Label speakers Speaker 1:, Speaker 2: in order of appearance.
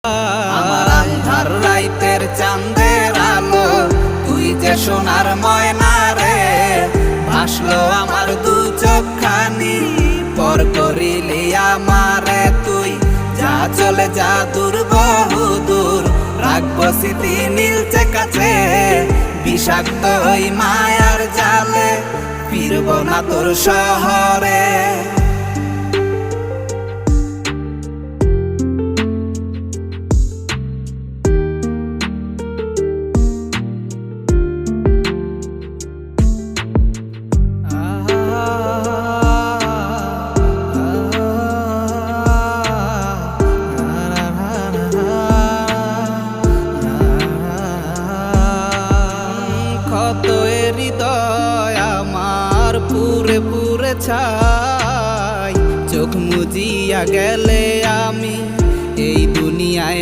Speaker 1: আমার আন্ধার রাইতের চাঁদের আলো, তুই যে সোনার ময়না রে। ভাসলো আমার দু চোখখানি, পর করিলি আমারে তুই। যা চলে যা দূর বহু দূর, রাখবো স্মৃতি নীলচে কাছে। বিষাক্ত ওই মায়ার জালে, ফিরবো না তোর শহরে। ক্ষত হৃদয় আমার পুরে পুরে ছাই, চোখ মুজিয়া গেলে